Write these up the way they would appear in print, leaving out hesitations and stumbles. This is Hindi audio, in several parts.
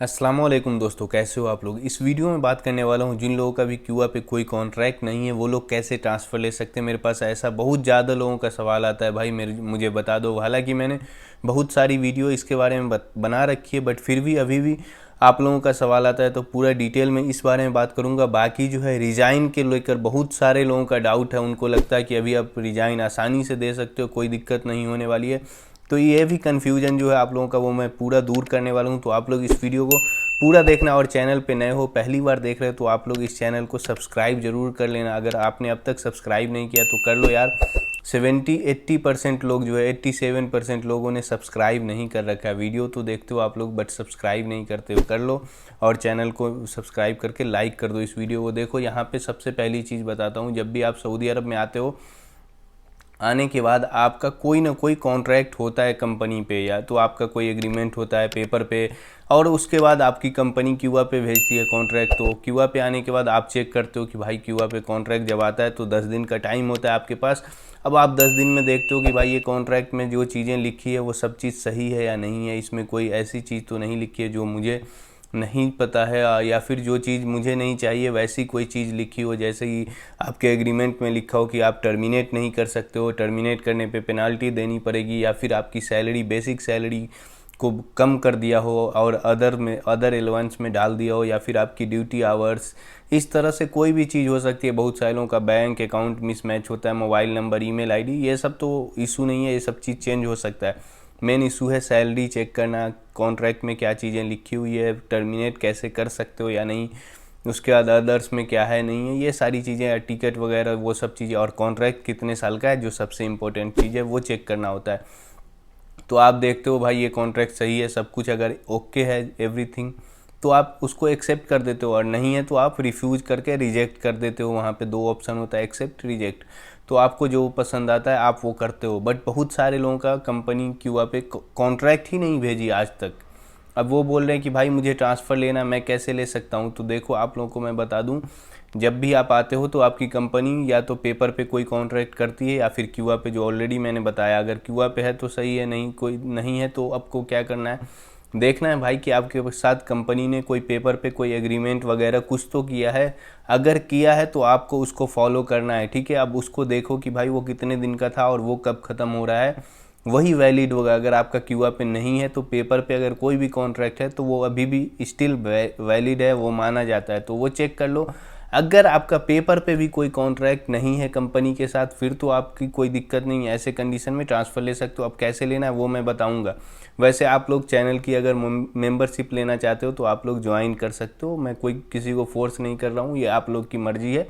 अस्सलामुअलैकुम दोस्तों, कैसे हो आप लोग। इस वीडियो में बात करने वाला हूँ जिन लोगों का भी क्यूआ पे कोई कॉन्ट्रैक्ट नहीं है वो लोग कैसे ट्रांसफ़र ले सकते हैं। मेरे पास ऐसा बहुत ज़्यादा लोगों का सवाल आता है, भाई मुझे बता दो। हालांकि मैंने बहुत सारी वीडियो इसके बारे में बना रखी है, बट फिर भी अभी भी आप लोगों का सवाल आता है तो पूरा डिटेल में इस बारे में बात करूंगा। बाकी जो है रिज़ाइन के लेकर बहुत सारे लोगों का डाउट है, उनको लगता है कि अभी आप रिज़ाइन आसानी से दे सकते हो, कोई दिक्कत नहीं होने वाली है। तो ये भी कन्फ्यूजन जो है आप लोगों का वो मैं पूरा दूर करने वाला हूँ। तो आप लोग इस वीडियो को पूरा देखना, और चैनल पे नए हो, पहली बार देख रहे हो तो आप लोग इस चैनल को सब्सक्राइब जरूर कर लेना। अगर आपने अब तक सब्सक्राइब नहीं किया तो कर लो यार। 70-80% लोग जो है 87% लोगों ने सब्सक्राइब नहीं कर रखा है। वीडियो तो देखते हो आप लोग बट सब्सक्राइब नहीं करते हो, कर लो। और चैनल को सब्सक्राइब करके लाइक कर दो इस वीडियो को। देखो यहाँ पे सबसे पहली चीज़ बताता हूँ, जब भी आप सऊदी अरब में आते हो, आने के बाद आपका कोई ना कोई कॉन्ट्रैक्ट होता है कंपनी पे, या तो आपका कोई एग्रीमेंट होता है पेपर पे, और उसके बाद आपकी कंपनी क्यूआ पे भेजती है कॉन्ट्रैक्ट। तो क्यूआ पे आने के बाद आप चेक करते हो कि भाई क्यूआ पे कॉन्ट्रैक्ट जब आता है तो 10 दिन का टाइम होता है आपके पास। अब आप 10 दिन में देखते हो कि भाई ये कॉन्ट्रैक्ट में जो चीज़ें लिखी है वो सब चीज़ सही है या नहीं है, इसमें कोई ऐसी चीज़ तो नहीं लिखी है जो मुझे नहीं पता है, या फिर जो चीज़ मुझे नहीं चाहिए वैसी कोई चीज़ लिखी हो। जैसे कि आपके एग्रीमेंट में लिखा हो कि आप टर्मिनेट नहीं कर सकते हो, टर्मिनेट करने पे पेनाल्टी देनी पड़ेगी, या फिर आपकी सैलरी बेसिक सैलरी को कम कर दिया हो और अदर एलोवेंस में डाल दिया हो, या फिर आपकी ड्यूटी आवर्स, इस तरह से कोई भी चीज़ हो सकती है। बहुत सारे लोगों का बैंक अकाउंट मिसमैच होता है, मोबाइल नंबर, ईमेल आईडी, ये सब तो इशू नहीं है, ये सब चीज़ चेंज हो सकता है। मेन इशू है सैलरी चेक करना, कॉन्ट्रैक्ट में क्या चीज़ें लिखी हुई है, टर्मिनेट कैसे कर सकते हो या नहीं, उसके बाद अदर्स में क्या है नहीं है, ये सारी चीज़ें, टिकट वगैरह वो सब चीज़ें, और कॉन्ट्रैक्ट कितने साल का है जो सबसे इम्पोर्टेंट चीज़ है वो चेक करना होता है। तो आप देखते हो भाई ये कॉन्ट्रैक्ट सही है, सब कुछ अगर ओके है एवरीथिंग, तो आप उसको एक्सेप्ट कर देते हो, और नहीं है तो आप रिफ्यूज़ करके रिजेक्ट कर देते हो। वहाँ पे दो ऑप्शन होता है, एक्सेप्ट रिजेक्ट। तो आपको जो पसंद आता है आप वो करते हो। बट बहुत सारे लोगों का कंपनी क्यूआ पे कॉन्ट्रैक्ट ही नहीं भेजी आज तक। अब वो बोल रहे हैं कि भाई मुझे ट्रांसफ़र लेना, मैं कैसे ले सकता हूँ। तो देखो आप लोगों को मैं बता दूँ, जब भी आप आते हो तो आपकी कंपनी या तो पेपर पे कोई कॉन्ट्रैक्ट करती है, या फिर क्यूआ पे, जो ऑलरेडी मैंने बताया। अगर क्यूआ पे है तो सही है, नहीं कोई नहीं है तो आपको क्या करना है, देखना है भाई कि आपके साथ कंपनी ने कोई पेपर पे कोई एग्रीमेंट वगैरह कुछ तो किया है। अगर किया है तो आपको उसको फॉलो करना है, ठीक है। अब उसको देखो कि भाई वो कितने दिन का था और वो कब ख़त्म हो रहा है, वही वैलिड होगा। अगर आपका क्यूआ पे नहीं है तो पेपर पे अगर कोई भी कॉन्ट्रैक्ट है तो वो अभी भी स्टिल वैलिड है, वो माना जाता है, तो वो चेक कर लो। अगर आपका पेपर पे भी कोई कॉन्ट्रैक्ट नहीं है कंपनी के साथ, फिर तो आपकी कोई दिक्कत नहीं है, ऐसे कंडीशन में ट्रांसफ़र ले सकते हो। अब कैसे लेना है वो मैं बताऊंगा। वैसे आप लोग चैनल की अगर मेंबरशिप लेना चाहते हो तो आप लोग ज्वाइन कर सकते हो, मैं कोई किसी को फोर्स नहीं कर रहा हूँ, ये आप लोग की मर्ज़ी है,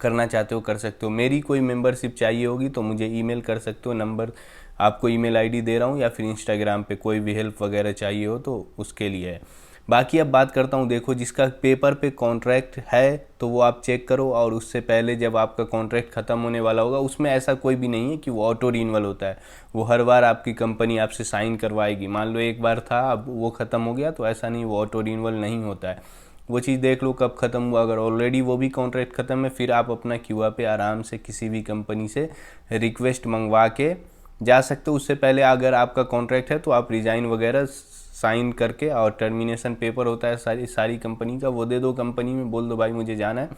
करना चाहते हो कर सकते हो। मेरी कोई मेंबरशिप चाहिए होगी तो मुझे ईमेल कर सकते हो, नंबर आपको ईमेल आईडी दे रहा हूँ, या फिर इंस्टाग्राम पे कोई भी हेल्प वगैरह चाहिए हो तो उसके लिए है। बाकी अब बात करता हूँ, देखो जिसका पेपर पे कॉन्ट्रैक्ट है तो वो आप चेक करो, और उससे पहले जब आपका कॉन्ट्रैक्ट ख़त्म होने वाला होगा, उसमें ऐसा कोई भी नहीं है कि वो ऑटो रिन्यूअल होता है। वो हर बार आपकी कंपनी आपसे साइन करवाएगी। मान लो एक बार था, अब वो ख़त्म हो गया, तो ऐसा नहीं, वो ऑटो रिन्यूअल नहीं होता है। वो चीज़ देख लो कब ख़त्म हुआ। अगर ऑलरेडी वो भी कॉन्ट्रैक्ट ख़त्म है, फिर आप अपना क्यूआ पे आराम से किसी भी कंपनी से रिक्वेस्ट मंगवा के जा सकते हो। उससे पहले अगर आपका कॉन्ट्रैक्ट है तो आप रिज़ाइन वगैरह साइन करके, और टर्मिनेशन पेपर होता है सारी सारी कंपनी का, वो दे दो कंपनी में, बोल दो भाई मुझे जाना है।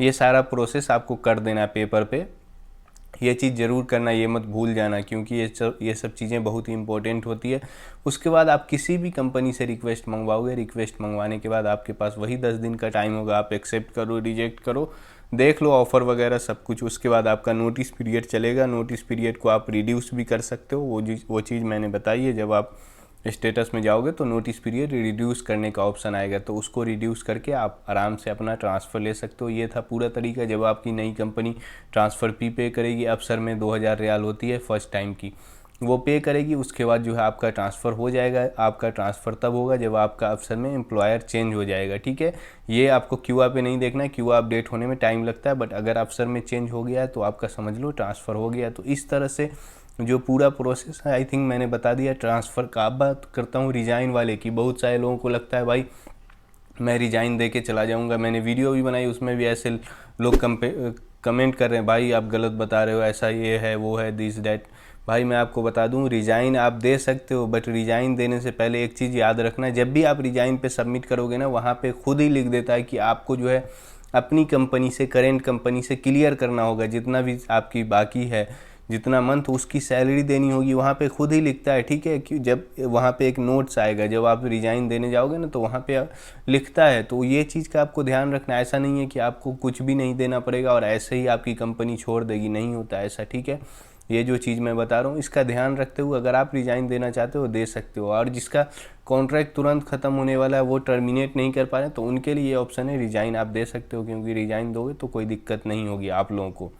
ये सारा प्रोसेस आपको कर देना है पेपर पे। ये चीज़ ज़रूर करना, ये मत भूल जाना, क्योंकि ये सब चीज़ें बहुत ही इंपॉर्टेंट होती है। उसके बाद आप किसी भी कंपनी से रिक्वेस्ट मंगवाओगे, रिक्वेस्ट मंगवाने के बाद आपके पास वही 10 दिन का टाइम होगा, आप एक्सेप्ट करो रिजेक्ट करो, देख लो ऑफ़र वगैरह सब कुछ। उसके बाद आपका नोटिस पीरियड चलेगा, नोटिस पीरियड को आप रिड्यूस भी कर सकते हो। वो चीज़ मैंने बताई है, जब आप स्टेटस में जाओगे तो नोटिस पीरियड रिड्यूस करने का ऑप्शन आएगा, तो उसको रिड्यूस करके आप आराम से अपना ट्रांसफ़र ले सकते हो। ये था पूरा तरीका। जब आपकी नई कंपनी ट्रांसफ़र पे करेगी, अफसर में 2000 रियाल होती है फर्स्ट टाइम की, वो पे करेगी, उसके बाद जो है आपका ट्रांसफ़र हो जाएगा। आपका ट्रांसफ़र तब होगा जब आपका अफसर में एम्प्लॉयर चेंज हो जाएगा, ठीक है। ये आपको क्यूआ पे नहीं देखना है, क्यूआ अपडेट होने में टाइम लगता है, बट अगर अफसर में चेंज हो गया है तो आपका समझ लो ट्रांसफ़र हो गया। तो इस तरह से जो पूरा प्रोसेस है, आई थिंक मैंने बता दिया ट्रांसफ़र का। अब बात करता हूँ रिज़ाइन वाले की। बहुत सारे लोगों को लगता है भाई मैं रिज़ाइन दे के चला जाऊँगा। मैंने वीडियो भी बनाई, उसमें भी ऐसे लोग कमेंट कर रहे हैं, भाई आप गलत बता रहे हो, ऐसा ये है वो है दिस डैट। भाई मैं आपको बता दूं, रिज़ाइन आप दे सकते हो, बट रिज़ाइन देने से पहले एक चीज़ याद रखना, जब भी आप रिज़ाइन पे सबमिट करोगे ना, वहाँ पे खुद ही लिख देता है कि आपको जो है अपनी कंपनी से, करेंट कंपनी से क्लियर करना होगा जितना भी आपकी बाकी है, जितना मंथ उसकी सैलरी देनी होगी, वहाँ पे खुद ही लिखता है, ठीक है। कि जब वहाँ पे एक नोट्स आएगा जब आप रिज़ाइन देने जाओगे ना, तो वहाँ पे लिखता है। तो ये चीज़ का आपको ध्यान रखना, ऐसा नहीं है कि आपको कुछ भी नहीं देना पड़ेगा और ऐसे ही आपकी कंपनी छोड़ देगी, नहीं होता ऐसा, ठीक है। ये जो चीज़ मैं बता रहा हूँ इसका ध्यान रखते हुए अगर आप रिज़ाइन देना चाहते हो दे सकते हो। और जिसका कॉन्ट्रैक्ट तुरंत ख़त्म होने वाला है, वो टर्मिनेट नहीं कर पा रहे, तो उनके लिए ये ऑप्शन है, रिज़ाइन आप दे सकते हो, क्योंकि रिज़ाइन दोगे तो कोई दिक्कत नहीं होगी आप लोगों को।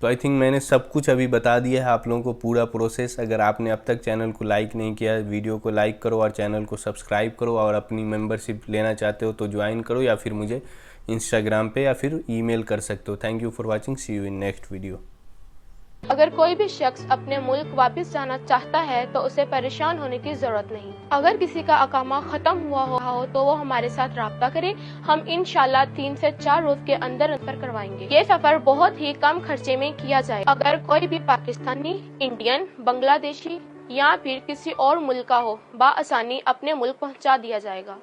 तो आई थिंक मैंने सब कुछ अभी बता दिया है आप लोगों को, पूरा प्रोसेस। अगर आपने अब तक चैनल को लाइक नहीं किया, वीडियो को लाइक करो और चैनल को सब्सक्राइब करो, और अपनी मेंबरशिप लेना चाहते हो तो ज्वाइन करो, या फिर मुझे इंस्टाग्राम पे या फिर ईमेल कर सकते हो। Thank you for watching, see you in next video. अगर कोई भी शख्स अपने मुल्क वापस जाना चाहता है तो उसे परेशान होने की जरूरत नहीं। अगर किसी का अकामा खत्म हुआ हो तो वो हमारे साथ राब्ता करे। हम इंशाल्लाह 3 से 4 रोज के अंदर करवाएंगे। ये सफर बहुत ही कम खर्चे में किया जाए। अगर कोई भी पाकिस्तानी, इंडियन, बांग्लादेशी या फिर किसी और मुल्क का हो, बआसानी अपने मुल्क पहुंचा दिया जाएगा।